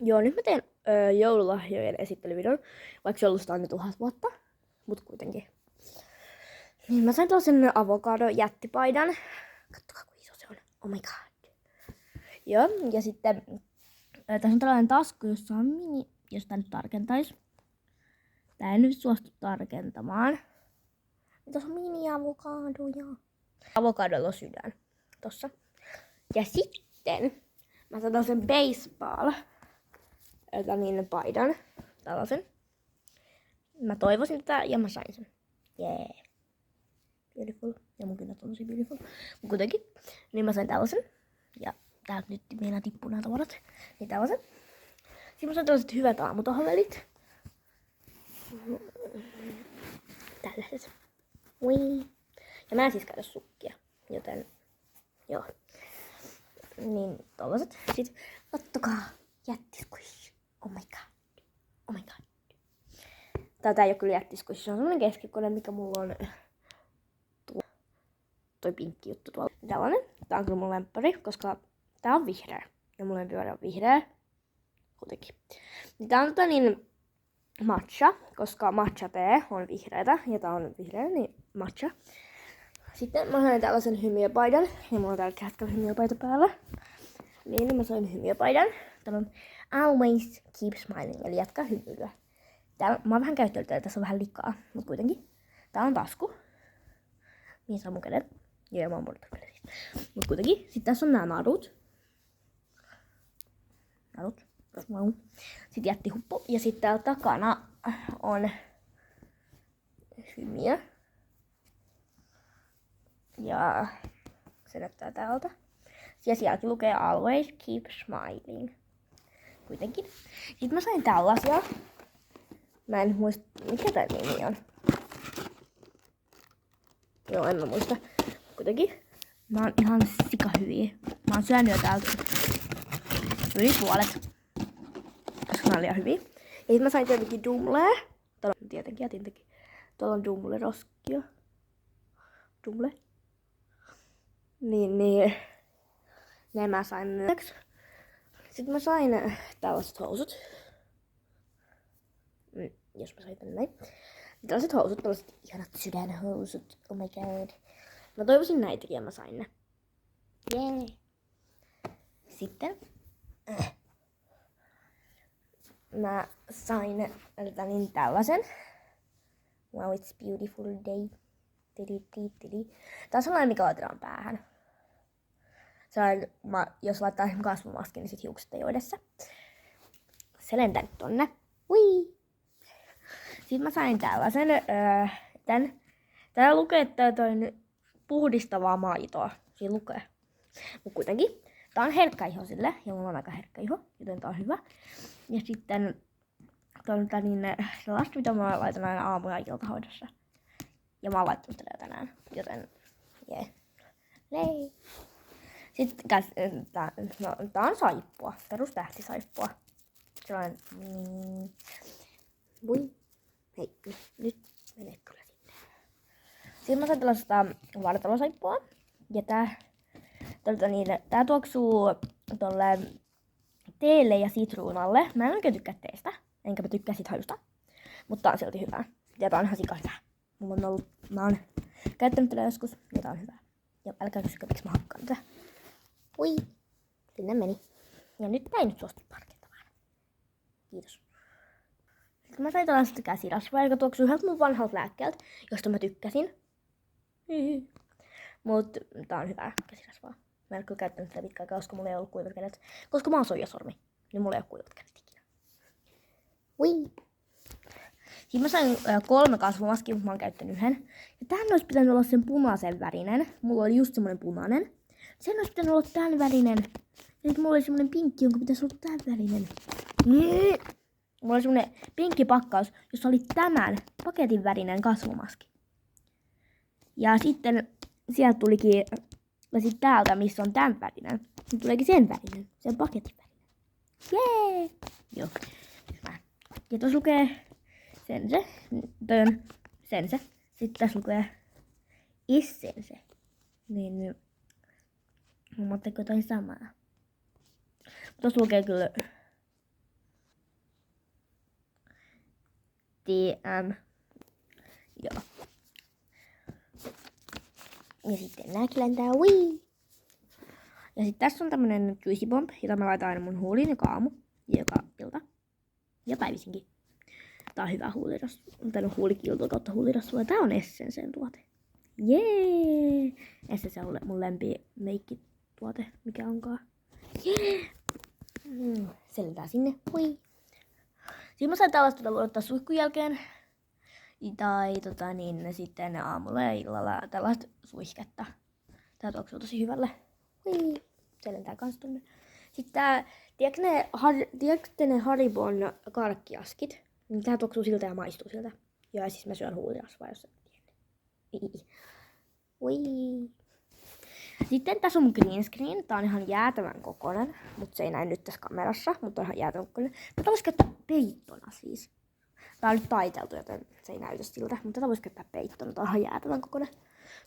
Joo, nyt mä teen joululahjojen esittelyvideon, vaikka se on ollut aina 1000 vuotta, mut kuitenkin. Niin mä sain tällaisen avokado jättipaidan. Kattokaa kuin iso se on. Oh my god. Joo, ja sitten tässä on tällainen tasku, jossa on mini, jos tää nyt tarkentais. Tää ei nyt suostu tarkentamaan. Tässä on mini-avokadoja. Avokadolla on sydän. Tossa. Ja sitten mä sain tällaisen baseball paidan. Tällaisen. Mä toivoisin tätä ja mä sain sen. Yeah. Beautiful. Ja mun kynät on tosi beautiful. Mut kuitenkin. Niin mä sain tällaisen. Ja täältä nyt meinaa tippuu nämä tavarat. Niin tällaisen. Sitten mä sain tällaiset hyvät aamutohvelit. Tällaiset. Ui. Ja mä en siis käytä sukkia. Joten joo. Niin tollaset. Sitten kattokaa. Jättisquish. Oh my god. Oh my god. Tää ei oo kyllä jättisquish. Se on semmonen keskikone, mikä mulla on. Toi pinkki juttu tuolla. Tällainen. Tää on kyllä mun lemppari, koska tää on vihreä. Ja mun lemppari on vihreä. Kuitenkin. Niin tää on niin matcha, koska matcha tee on vihreätä. Ja tää on vihreä, niin matcha. Sitten mä sain tällaisen hymiöpaidan. Ja mulla on tällä hetkellä hymiöpaita päällä. Niin mä sain hymiöpaidan. Täällä on always keep smiling, eli jatka hymyilyä. Täällä, mä oon vähän käyttänyt tätä, tässä on vähän likaa, mutta kuitenkin. Tää on tasku. Mihin saa mun kädet. Joo, mä oon muodottu kädet siis. Mut kuitenkin. Sitten tässä on nää narut. Sitten jättihuppu. Ja sitten täällä takana on hymiö. Ja se näyttää täältä. Ja sielläkin lukee always keep smiling. Kuitenkin. Sitten mä sain tällaisia. Mä en muista, mikä tää nimi on. Joo, en mä muista. Kuitenkin. Mä oon ihan sikahyviä. Mä oon syönyt jo täältä yli puolet. Koska mä oon liian hyviä. Ja sit mä sain tietenkin dumlee. Tuolla on tietenkin jätintäkin. Tuolla on dumle roskia. Dumle. Niin. Ne mä sain myös. Sitten mä sain tällaiset housut. Jos mä sain tänne näin. Tällaiset housut, tällaiset ihanat sydänhousut. Oh my god. Mä toivoisin näitäkin ja mä sain ne. Jee. Sitten mä sain niin tällaisen. Wow, it's beautiful day. Tää on sellainen, mikä laitetaan päähän. Jos laittaa kasvomaskin, niin sit hiukset ei ole edessä. Se lentää nyt tonne. Ui! Sitten mä sain tällaisen. Täällä lukee, että toi puhdistavaa maitoa. Siinä lukee. Mut kuitenkin. Tää on herkkä ihosille. Ja mulla on aika herkkä iho. Joten tää on hyvä. Ja sitten tää niin sellaista, mitä mä laitan aina aamu- ja iltahoidossa. Ja mä oon laittanut tätä tänään. Joten jee. Lei. Sitten tää on saippua. Perustähtisaippua. Sellainen. Voi. Hei, nyt menee kyllä sinne. Sitten mä sain tällaista vartalosaippua. Ja tää tuoksuu tolle teelle ja sitruunalle. Mä en oikein tykkää teestä. Enkä mä tykkää sit hajusta. Mutta tää on silti hyvää. Ja tää on ihan sika hyvää. Mä oon käyttänyt tätä joskus. Ja tää on hyvää. Ja älkää kysykää, miksi mä hakkaan tätä. Ui, sinne meni. Ja nyt näin nyt suostu tarkentamaan. Kiitos. Sitten mä sain tällaista käsirasvaa, joka tuoksuu yhdeltä mun vanhalta lääkkeeltä, josta mä tykkäsin. Mut tää on hyvää käsirasvaa. Mä en ole kyllä käyttänyt sitä pitkään, koska mulla ei ollut kuivat kädet. Koska mä oon soijasormi, niin mulla ei ole kuivat kädet ikinä. Ui. Sitten mä sain 3 kasvomaskia, mutta mä oon käyttänyt yhden. Ja tähän olisi pitänyt olla sen punaisen värinen. Mulla oli just semmonen punainen. Sen olisi pitänyt olla tämän värinen. Ja sit mulla oli semmonen pinkki, jonka pitäisi olla tämän värinen. Mulla oli semmonen pinkki pakkaus, jossa oli tämän paketin värinen kasvomaski. Ja sitten sieltä tulikin, ja sit täältä, missä on tämän värinen, niin tuleekin sen värinen, sen paketin värinen. Jee! Joo. Ja tuossa lukee sense. Sitten tässä lukee issense. Niin huomaatteko jotain samaa? Tuossa lukee kyllä Joo. Ja sitten nääkin lentää, wii! Ja sitten tässä on tämmönen Juicy Bomb, jota mä laitan aina mun huuliin joka aamu, joka ilta. Ja päivisinkin. Tää on hyvä huulirasva. Tää on huulikiltu kautta huulirasva. Tää on Essencen tuote. Jee! Essence on mun lempi meikkituote, mikä onkaan. Jee! Se lentää sinne. Hui! Siinä mä sain tällaista luottaa suihkun jälkeen. Tai sitten aamulla ja illalla tällaista suihketta. Tää tuoksuu tosi hyvälle. Hui! Se lentää kans tonne. Sitten tää, tiedätkö ne Haribon karkkiaskit? Niin tää tuoksuu siltä ja maistuu siltä. Ja siis mä syön huulirasvaa, jos et tiedä. Ui. Sitten tässä on mun green screen. Tää on ihan jäätävän kokoinen, mutta se ei näy nyt tässä kamerassa, mutta on ihan jäätävän kokoinen. Tätä voisi käyttää peittona siis. Tää on nyt taiteltu, joten se ei näytä siltä, mutta tätä voisi käyttää peittona. Tää on ihan jäätävän kokoinen.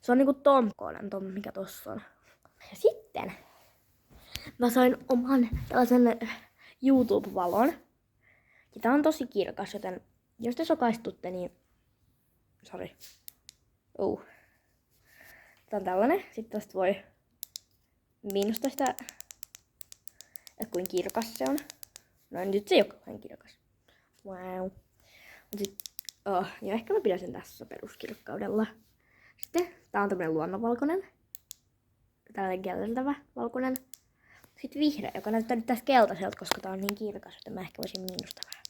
Se on niinku ton kokoinen, mikä tossa on. Ja sitten mä sain oman tällaisen YouTube-valon. Ja tää on tosi kirkas, joten jos te sokaistutte, niin sori. Tää on tällainen. Sitten tästä voi miinusta sitä, että kuin kirkas se on. No nyt se ei ole kauhean kirkas. Wow. Mut sit, ja ehkä mä pidän sen tässä peruskirkkaudella. Sitten tää on tämmönen luonnonvalkoinen. Tällainen keltainen valkoinen. Sitten vihreä, joka näyttää nyt tästä keltaiselta, koska tää on niin kirkas, että mä ehkä voisin miinusta vähän.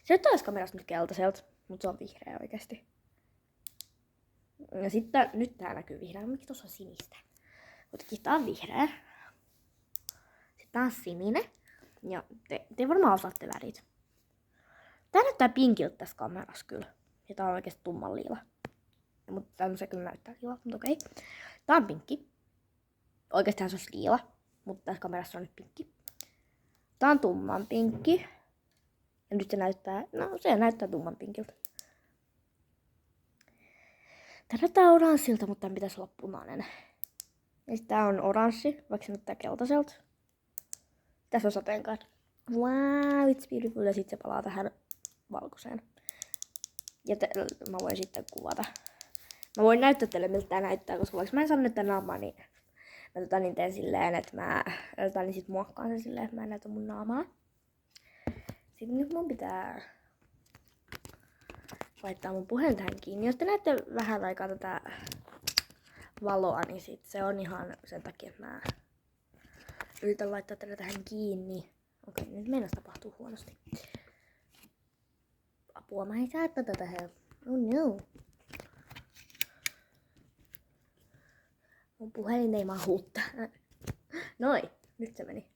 Se nyt taas kamerassa nyt keltaiselta, mutta se on vihreä oikeesti. Ja sitten nyt tää näkyy vihreä, mikä tossa on sinistä. Mutta tää on vihreä. Sitten tää on sininen. Ja te varmaan osaatte värit. Tää näyttää pinkiltä tässä kamerassa kyllä. Ja tää on oikeesti tumman liila. Mutta tämmösen kyllä näyttää liila, mutta okei. Tää on pinkki. Oikeestihan se olisi liila, mutta tässä kamerassa on nyt pinkki. Tää on tumman pinkki. Ja nyt se näyttää tumman pinkiltä. Tää näyttää oranssilta, mutta tämän pitäisi olla punainen. Ja sitten tää on oranssi, vaikka se näyttää keltaiselta. Tässä on sateenkaari. Wow, it's beautiful. Ja sitten se palaa tähän valkoiseen. Ja mä voin sitten kuvata. Mä voin näyttää teille, miltä tää näyttää, koska vaikka mä en saa näyttää naamaa, niin mä teen silleen, että mä sit muokkaan sen silleen, että mä en näytä mun naamaa. Sitten nyt mun pitää laittaa mun puhelin tähän kiinni. Jos te näette vähän aikaa tätä valoa, niin sit se on ihan sen takia, että mä yritän laittaa tätä tähän kiinni. Okei, nyt meinas tapahtuu huonosti. Apua, mä en saa tätä tähän. Oh no. Mun puhelin ei mahu tähän. Noin, nyt se meni.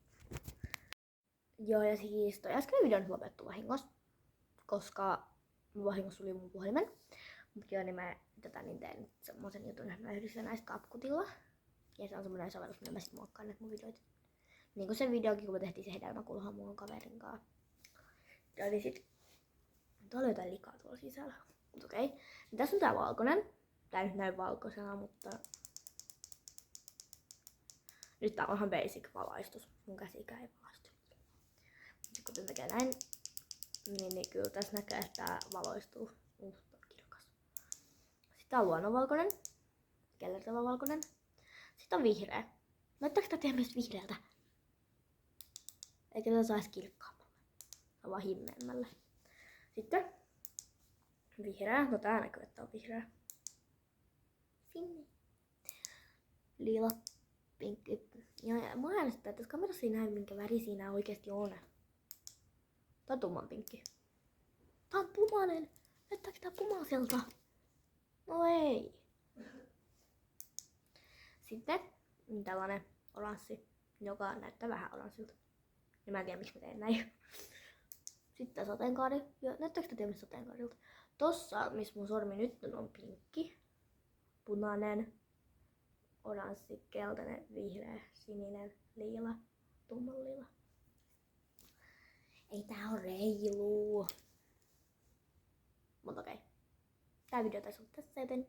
Joo, ja siis toi äsken video on lopettu vahingossa, koska vahingossa tuli mun puhelimen. Mutta joo, niin mä teen semmosen jutun, että mä yhdistän näistä CapCutilla. Ja se on semmonen sovellus, millä mä sit muokkaan näitä mun videoita. Niin kuin sen videokin, kun me tehtiin se hedelmäkulha mun kaverin kanssa. Ja niin sit, tuolla on jotain likaa tuolla sisällä. Mut okei. Niin tässä on tää valkoinen. Tää ei nyt näy valkoisena, mutta nyt tää on ihan basic valaistus. Mun käsikään ei valaistu. Sitten kun tän tekee näin, niin kyllä tässä näkee, että tää valoistuu. Kirkas. Sitten tää on luonnonvalkoinen. Kellertävä valkoinen. Sitten on vihreä. Näyttääkö tää tehdä myös vihreältä? Eikä tätä saisi kirkkaammalle. Se on vaan himmeämmälle. Sitten vihreä. No tää näkyy, että on vihreä. Finni. Liila. Pinkki. Ja mua äänestää, että tässä kamerassa ei näy, minkä väri siinä oikeesti on. Tää on tumman pinkki. Tää on punainen. Näyttääkö tää punaiselta? No ei. Sitten tällainen oranssi, joka näyttää vähän oranssilta. Ja mä en tiedä, miksi mä teen näin. Sitten sateenkaari. Ja näyttääkö tää sateenkaarilta? Tossa, missä mun sormi nyt on pinkki, punainen, oranssi, keltainen, vihreä, sininen, liila, tumman liila. Ei tää oo reilu. Mutta okei. Tää video taisi olla tässä, joten